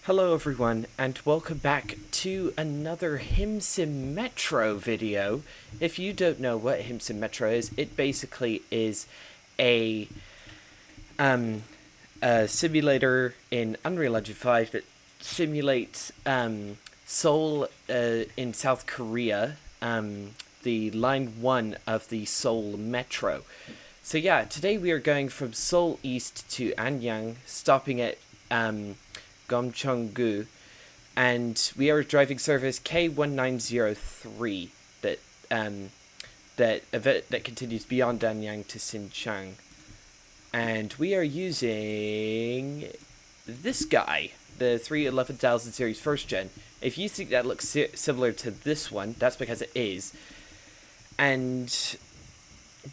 Hello everyone, and welcome back to another Hmmsim Metro video. If you don't know what Hmmsim Metro is, it basically is a simulator in Unreal Engine 5 that simulates Seoul in South Korea, the line 1 of the Seoul Metro. So yeah, today we are going from Seoul East to Anyang, stopping at Gomcheonggu, and we are driving service K1903 that continues beyond Anyang to Xinjiang, and we are using this guy, the 311,000 series first gen. If you think that looks similar to this one, that's because it is. And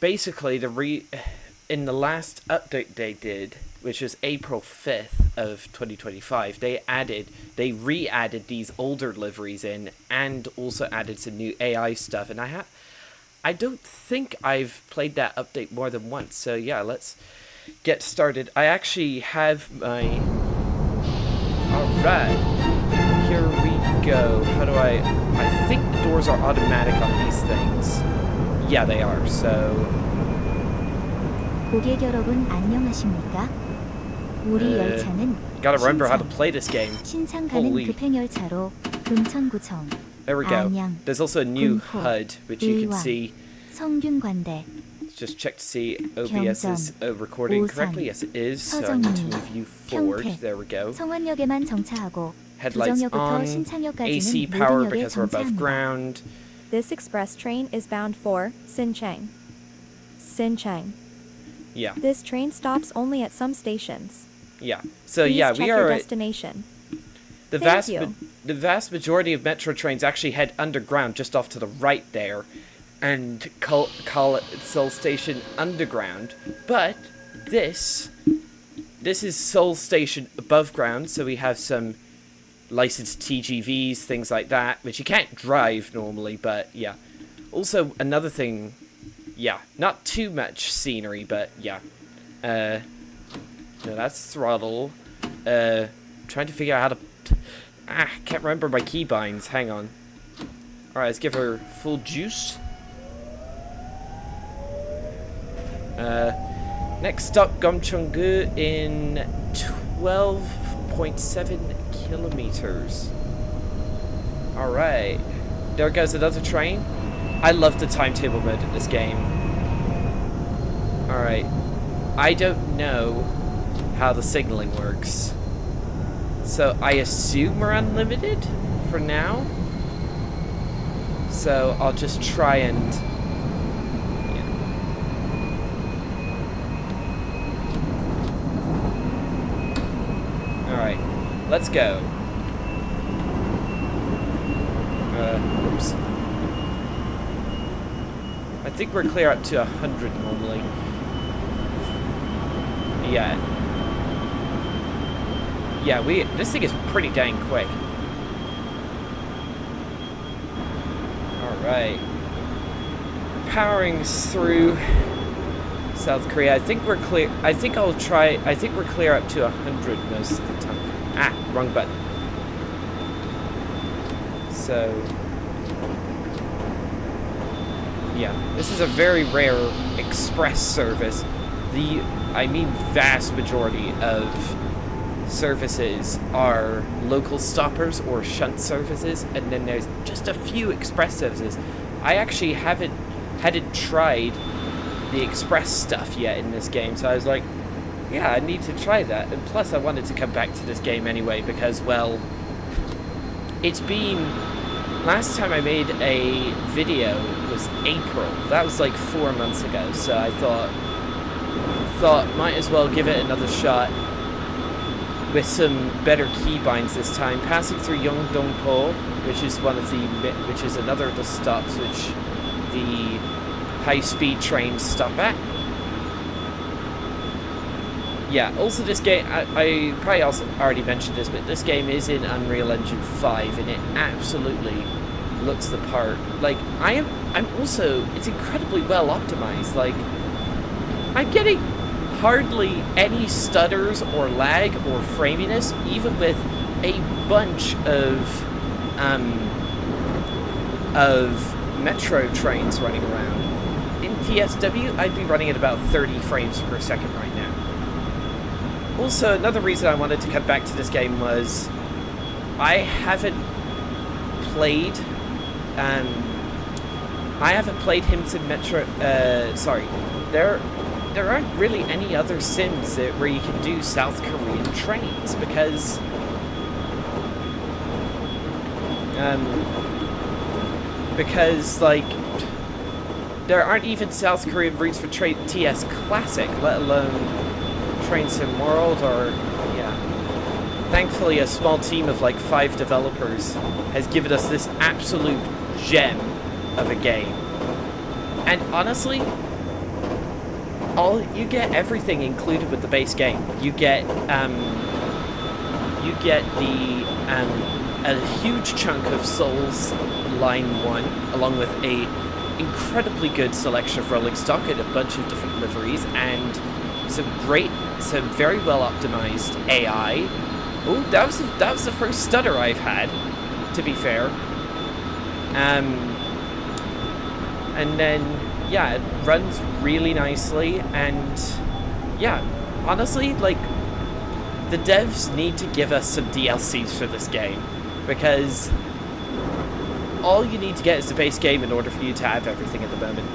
basically, in the last update they did, which was April 5th of 2025, they re-added these older liveries in, and also added some new AI stuff. And I don't think I've played that update more than once. So yeah, let's get started. I actually have my... Alright, here we go. How do I think the doors are automatic on these things. Yeah, they are, so... 고객 여러분 안녕하십니까? 우리 열차는 gotta remember how to play this game. 신창 가는 급행 열차로 금천구청, There we go. 안양, There's also a new 군포, HUD, which you can 의왕, see. 성균관대, Just check to see OBS is recording 오산, correctly. Yes, it is. So I need to 서정리, move you forward. 평택, There we go. 성완역에만 정차하고 Headlights 부정역부터 on. 신창역까지는 AC 모든 power 역에 because we're above 정차합니다. ground. This express train is bound for Xinjiang. Xinjiang. Yeah. This train stops only at some stations. Yeah. So Please yeah, check we your are. destination. The vast majority of metro trains actually head underground, just off to the right there, and call it Seoul Station Underground. But this is Seoul Station above ground, so we have some licensed TGVs, things like that, which you can't drive normally. But yeah. Also another thing. Yeah, not too much scenery, but yeah. No, that's throttle. Trying to figure out how to... can't remember my keybinds. Hang on. Alright, let's give her full juice. Next stop, Gomcheonggu in 12.7 kilometers. Alright. There goes another train. I love the timetable mode in this game. Alright. I don't know how the signaling works. So I assume we're unlimited for now. So I'll just try and... Yeah. Alright. Let's go. Oops. I think we're clear up to 100 normally. Yeah. Yeah, this thing is pretty dang quick. Alright. Powering through South Korea. I think we're clear. I think we're clear up to 100 most of the time. Wrong button. So... Yeah, this is a very rare express service. Vast majority of services are local stoppers or shunt services, and then there's just a few express services. I actually hadn't tried the express stuff yet in this game, so I was like, yeah, I need to try that. And plus I wanted to come back to this game anyway because, well, it's been... Last time I made a video was April. That was like 4 months ago, so I thought might as well give it another shot with some better keybinds this time. Passing through Yeongdongpo, which is another of the stops which the high-speed trains stop at. Yeah, also this game, I probably also already mentioned this, but this game is in Unreal Engine 5, and it absolutely looks the part. Like, I'm also, it's incredibly well optimized. Like, I'm getting hardly any stutters or lag or framiness, even with a bunch of metro trains running around. In TSW, I'd be running at about 30 frames per second right now. Also, another reason I wanted to come back to this game was I haven't played Hmmsim Metro. Sorry, there aren't really any other sims where you can do South Korean trains because like there aren't even South Korean routes for TS Classic, let alone Train Sim World or yeah. Thankfully, a small team of like 5 developers has given us this absolute gem of a game. And honestly, you get everything included with the base game. You get a huge chunk of Seoul's Line 1, along with a incredibly good selection of rolling stock and a bunch of different liveries, and some very well optimized AI. Oh, that was the first stutter I've had, to be fair. And then yeah, it runs really nicely, and yeah, honestly, like the devs need to give us some DLCs for this game, because all you need to get is the base game in order for you to have everything at the moment.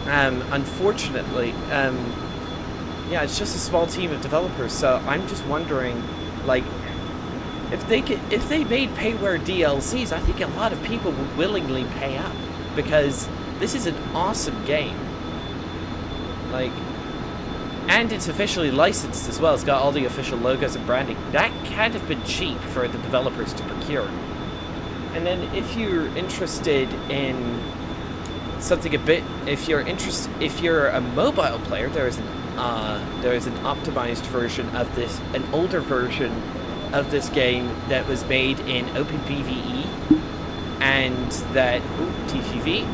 And unfortunately, yeah, it's just a small team of developers, so I'm just wondering, like, if they made payware DLCs, I think a lot of people would willingly pay up, because this is an awesome game. Like, and it's officially licensed as well. It's got all the official logos and branding. That can't have been cheap for the developers to procure. And then if you're interested in something a bit, if you're a mobile player, there is an optimized version of this, an older version of this game that was made in OpenBVE, and that TGV.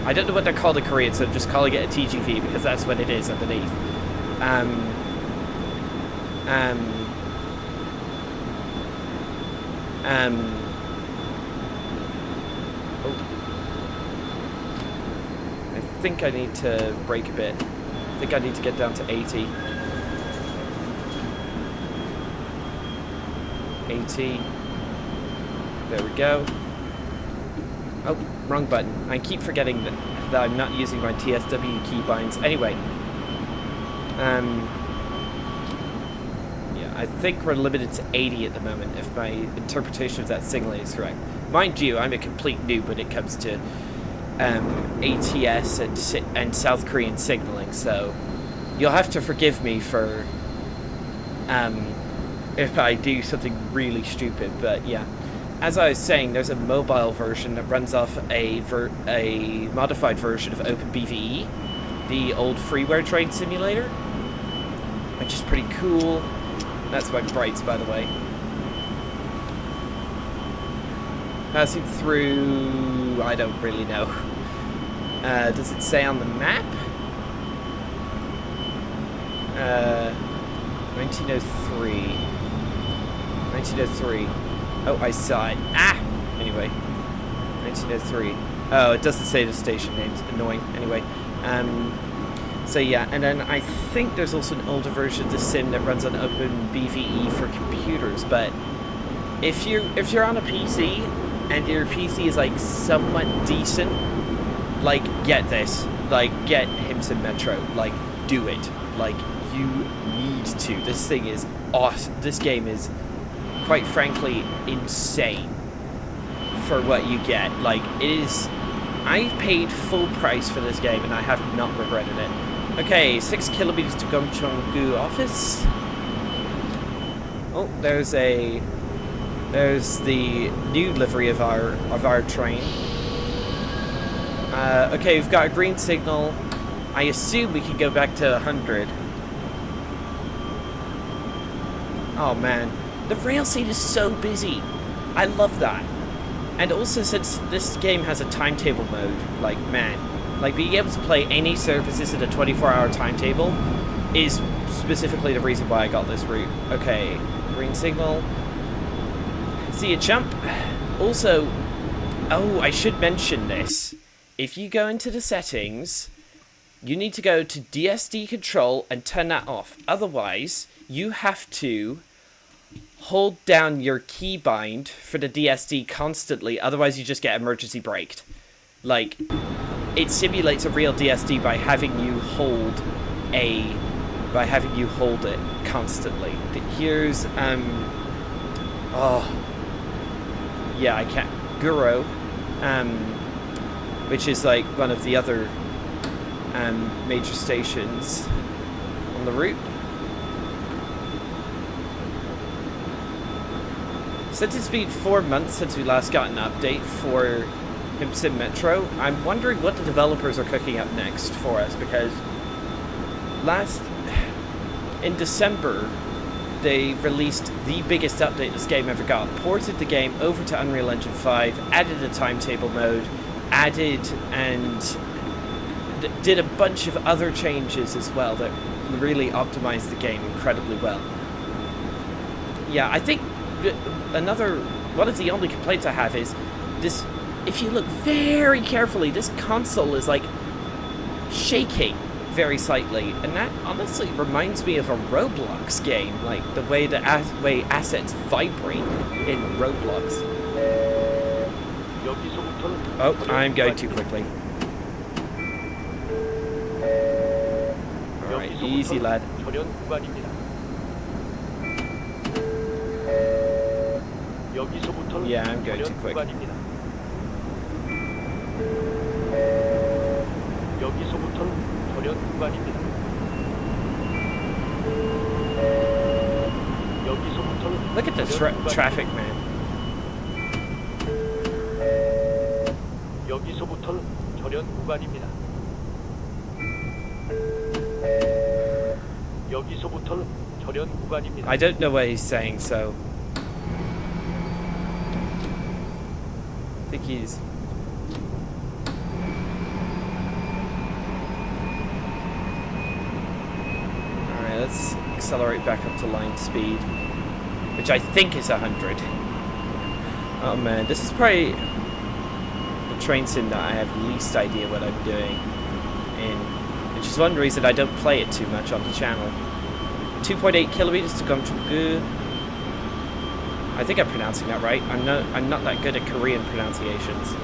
I don't know what they're called in Korean, so I'm just calling it a TGV because that's what it is underneath. I think I need to brake a bit. I think I need to get down to 80. 80. There we go. Oh, wrong button. I keep forgetting that I'm not using my TSW keybinds. Anyway. Yeah, I think we're limited to 80 at the moment, if my interpretation of that signal is correct. Mind you, I'm a complete noob when it comes to ATS and South Korean signaling, so you'll have to forgive me for if I do something really stupid. But yeah, as I was saying, there's a mobile version that runs off a modified version of OpenBVE, the old freeware train simulator, which is pretty cool. That's my brights, by the way. Passing through, I don't really know. Does it say on the map? 1903. 1903. Oh, I saw it. Ah! Anyway. 1903. Oh, it doesn't say the station names. Annoying. Anyway. So yeah, and then I think there's also an older version of the sim that runs on OpenBVE for computers, but if you're on a PC and your PC is like somewhat decent, like get this. Like get Hmmsim Metro. Like do it. Like you need to. This thing is awesome. This game is, quite frankly, insane for what you get. Like, it is... I've paid full price for this game, and I have not regretted it. Okay, 6 kilometers to Gyeongchong-gu office. Oh, there's the new livery of our train. Okay, we've got a green signal. I assume we can go back to 100. Oh man, the rail scene is so busy. I love that. And also, since this game has a timetable mode, like, man, like being able to play any services in a 24-hour timetable is specifically the reason why I got this route. Okay, green signal. See a jump. Also, oh, I should mention this. If you go into the settings, you need to go to DSD control and turn that off. Otherwise, you have to hold down your keybind for the DSD constantly. Otherwise, you just get emergency braked. Like, it simulates a real DSD by having you hold it constantly. Here's yeah, I can't. Guro, which is like one of the other major stations on the route. Since it's been 4 months since we last got an update for Hmmsim Metro, I'm wondering what the developers are cooking up next for us, because in December they released the biggest update this game ever got, ported the game over to Unreal Engine 5, added a timetable mode, added and did a bunch of other changes as well that really optimized the game incredibly well. Yeah, I think one of the only complaints I have is this: if you look very carefully, this console is like shaking very slightly, and that honestly reminds me of a Roblox game, like the way way assets vibrate in Roblox. Oh, I'm going too quickly. Alright, easy lad. Yeah, I'm going too quick. Look at the traffic, man. 여기서부터는 절연 구간입니다. 여기서부터는 절연 구간입니다. I don't know what he's saying, so I think he's... Alright, let's accelerate back up to line speed, which I think is 100. Oh man, this is probably the train sim that I have least idea what I'm doing in, which is one reason I don't play it too much on the channel. 2.8 kilometers to Gyeongju. I think I'm pronouncing that right. I'm not that good at Korean pronunciations.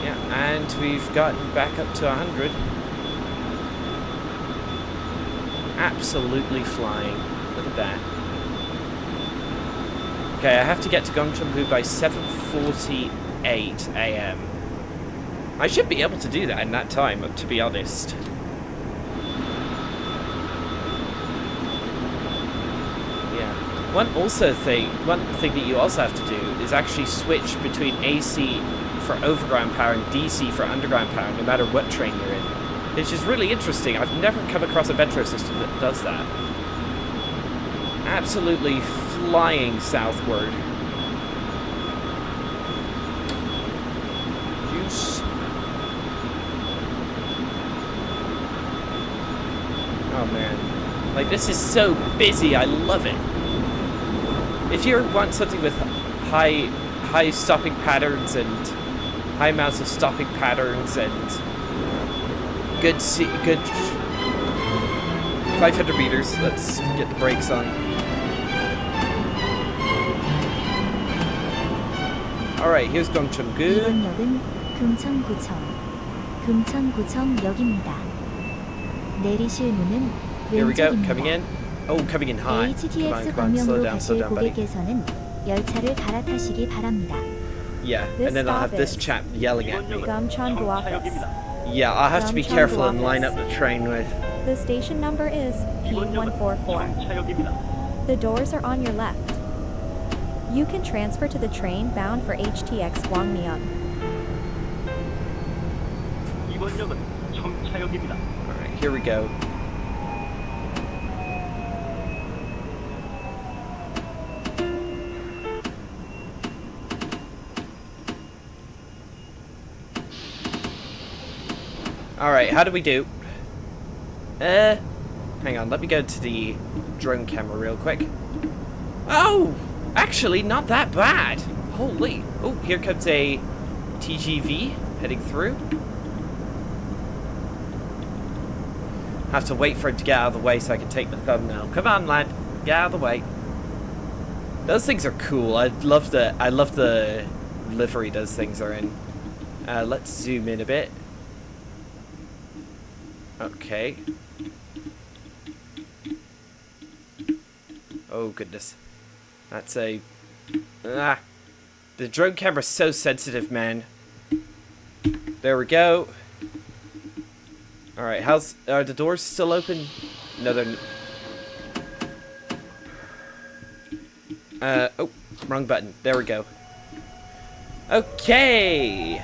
Yeah, and we've gotten back up to 100. Absolutely flying. Look at that. Okay, I have to get to Gyeongju by 7:48 AM. I should be able to do that in that time, to be honest. Yeah. One thing that you also have to do is actually switch between AC for overground power and DC for underground power, no matter what train you're in. It's just really interesting. I've never come across a metro system that does that. Absolutely flying southward. Juice. Oh man, like this is so busy. I love it. If you want something with high stopping patterns and high amounts of stopping patterns and good 500 meters. Let's get the brakes on. All right, here's Gyeongju. 이번 역은 금천구청역입니다. 내리실 문은 Here we go, 왼쪽입니다. coming in. Oh, coming in high. HTX Come on, slow 방면으로 down, 가실 buddy. 고객께서는 열차를 갈아타시기 바랍니다. Yeah, and then I'll have this chap yelling at me. Gyeongju office. Yeah, I'll have to be careful and line up the train with. The station number is P144. The doors are on your left. You can transfer to the train bound for HTX Gwangmyeon. Alright, here we go. Alright, how do we do? Hang on, let me go to the drone camera real quick. Oh! Actually, not that bad. Holy. Oh, here comes a TGV heading through. Have to wait for it to get out of the way so I can take the thumbnail. Come on, lad. Get out of the way. Those things are cool. I love the livery those things are in. Let's zoom in a bit. Okay. Oh goodness. That's a... Ah. The drone camera's so sensitive, man. There we go. Alright, are the doors still open? No, they're... Oh, wrong button. There we go. Okay!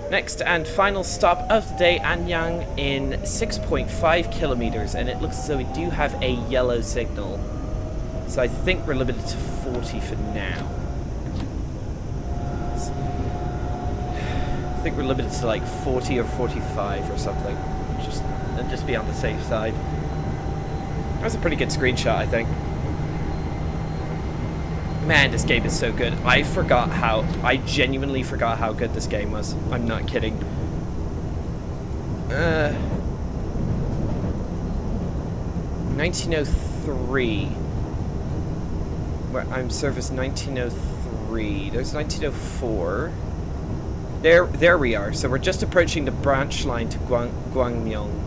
Next and final stop of the day, Anyang in 6.5 kilometers, and it looks as though we do have a yellow signal. So I think we're limited to 40 for now. I think we're limited to like 40 or 45 or something. Just be on the safe side. That's a pretty good screenshot, I think. Man, this game is so good. I genuinely forgot how good this game was. I'm not kidding. 1903. Where I'm service 1903. There's 1904. There we are. So we're just approaching the branch line to Gwangmyeong.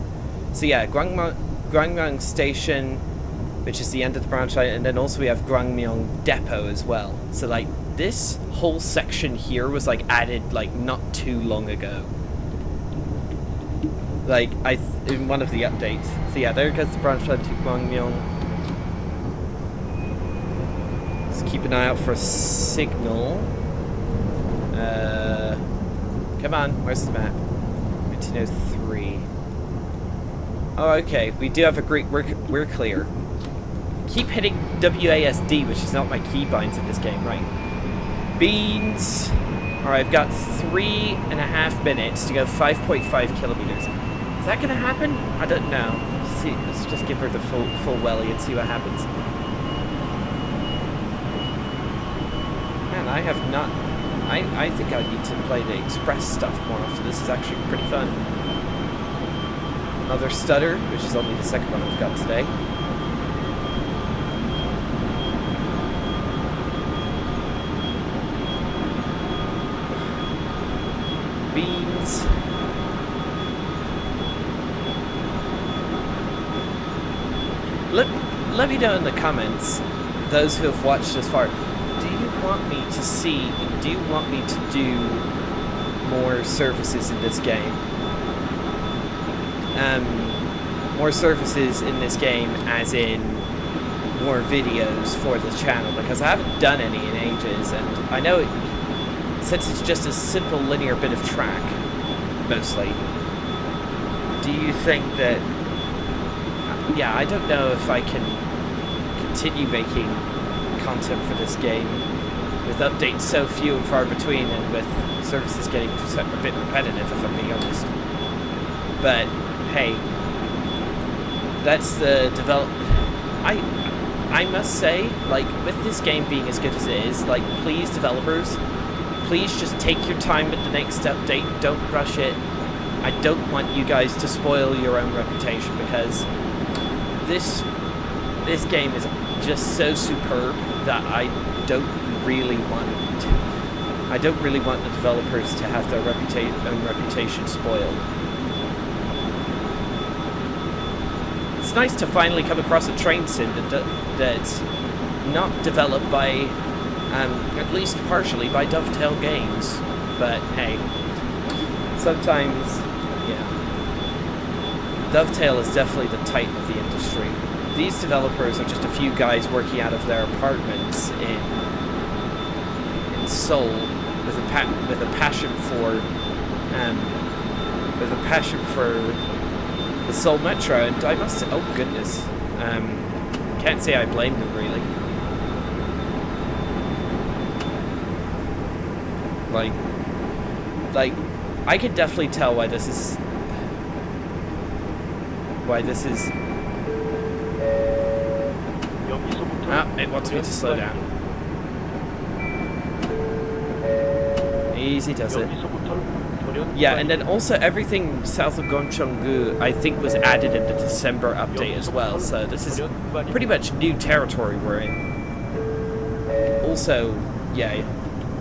So yeah, Gwangmyeong Station, which is the end of the branch line, and then also we have Gwangmyeong Depot as well. So like this whole section here was like added like not too long ago. Like in one of the updates. So yeah, there goes the branch line to Gwangmyeong. Let's keep an eye out for a signal. Come on, where's the map? 1903. Oh, okay. We do have a great. We're clear. Keep hitting WASD, which is not my keybinds in this game, right? Beans. All right, I've got 3.5 minutes to go 5.5 kilometers. Is that gonna happen? I don't know. Let's just give her the full welly and see what happens. Man, I have not. I think I need to play the express stuff more often. This is actually pretty fun. Another stutter, which is only the second one I've got today. Beans. Let me know in the comments, those who have watched this far, do you want me to do more services in this game? More services in this game as in more videos for the channel, because I haven't done any in ages, and I know since it's just a simple linear bit of track, mostly, do you think that, yeah, I don't know if I can continue making content for this game with updates so few and far between, and with services getting a bit repetitive, if I'm being honest. But hey, that's the I must say, like, with this game being as good as it is, like, please, developers, please just take your time with the next update. Don't rush it. I don't want you guys to spoil your own reputation, because this game is just so superb that I don't really want the developers to have their own reputation spoiled. It's nice to finally come across a train sim that's not developed by, at least partially, by Dovetail Games. But hey, sometimes, yeah, Dovetail is definitely the type of the industry. These developers are just a few guys working out of their apartments in Seoul with a passion for the Seoul Metro, and I must say, oh goodness, can't say I blame them really. Like, I could definitely tell why this is why this is... 여기서부터 Ah, it wants me to slow down. Easy does it. Yeah, and then also everything south of Gyeongchang-gu, I think, was added in the December update as well. So this is pretty much new territory we're in. Also, yeah,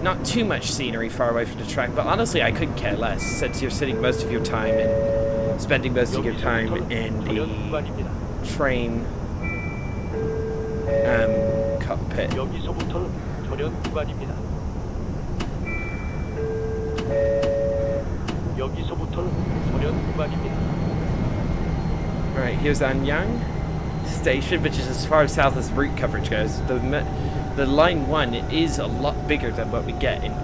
not too much scenery far away from the track, but honestly, I couldn't care less since you're sitting most of your time in, spending most of your time in the train cockpit. 여기서부터 절연 구간입니다. 여기서부터 절연 구간입니다. Right, here's Anyang station, which is as far south as route coverage goes. The line 1 is a lot bigger than what we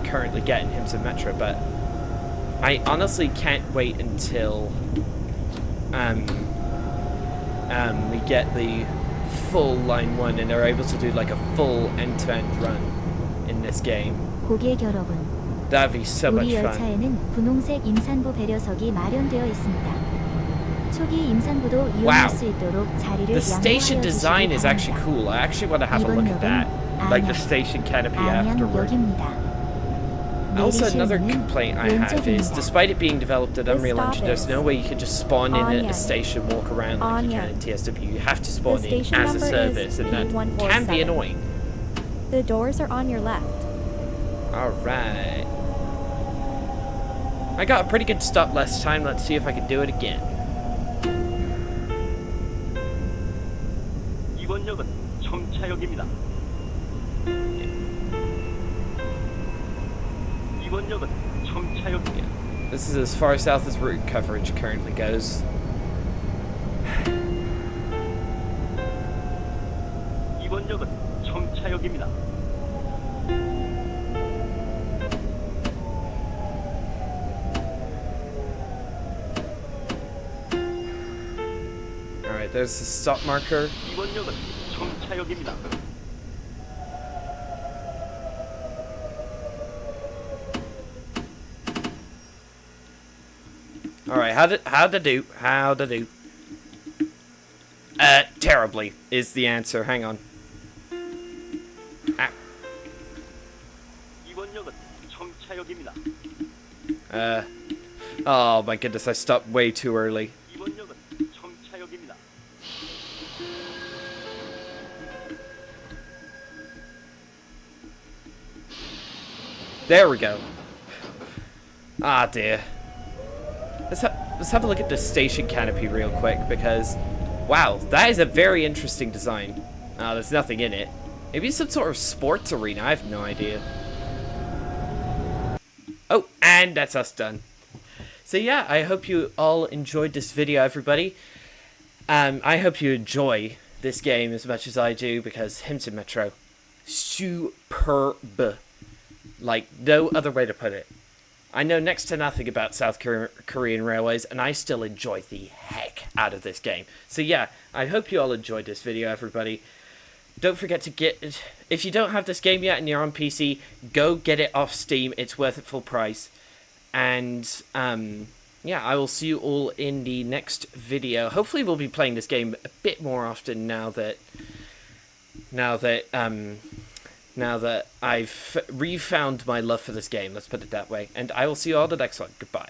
currently get in Hmmsim Metro, but I honestly can't wait until we get the full line 1 and are able to do like a full end-to-end run in this game. 고객 여러분, That'd be so much 우리 fun. 열차에는 분홍색 임산부 배려석이 마련되어 있습니다. 초기 임산부도 Wow. 이용할 수 있도록 자리를 The station 양보하여 design 주시기 is actually 바랍니다. cool. I actually want to have a look at that. Like the station canopy afterward. 안양역입니다. Also, another 내리실 문은 complaint I have is, 왼쪽입니다. despite it being developed in This Unreal stop Engine, there's is no way you can just spawn in at a Anyang. station, walk around like you can in TSW. You have to spawn The in station as a number service, is and that can be P147. annoying. The doors are on your left. Alright. I got a pretty good stop last time. Let's see if I can do it again. 이번 역은 청차역입니다. 이번 역은 청차역입니다. This is as far south as route coverage currently goes. 이번 역은 청차역입니다. Alright, there's the stop marker. 이번 역은 청차역입니다. Alright, how to do? Terribly is the answer. Hang on. Ah. 이번 역은 청차역입니다. Oh my goodness, I stopped way too early. 이번 역은 청차역입니다. There we go. Ah, dear. Let's have a look at the station canopy real quick, because, wow, that is a very interesting design. There's nothing in it. Maybe some sort of sports arena, I have no idea. Oh, and that's us done. So yeah, I hope you all enjoyed this video, everybody. I hope you enjoy this game as much as I do, because Hmmsim Metro, superb. Like, no other way to put it. I know next to nothing about South Korean railways, and I still enjoy the heck out of this game. So yeah, I hope you all enjoyed this video, everybody. Don't forget to get it. If you don't have this game yet and you're on PC, go get it off Steam. It's worth it full price. And, yeah, I will see you all in the next video. Hopefully we'll be playing this game a bit more often now that I've refound my love for this game, let's put it that way. And I will see you all in the next one. Goodbye.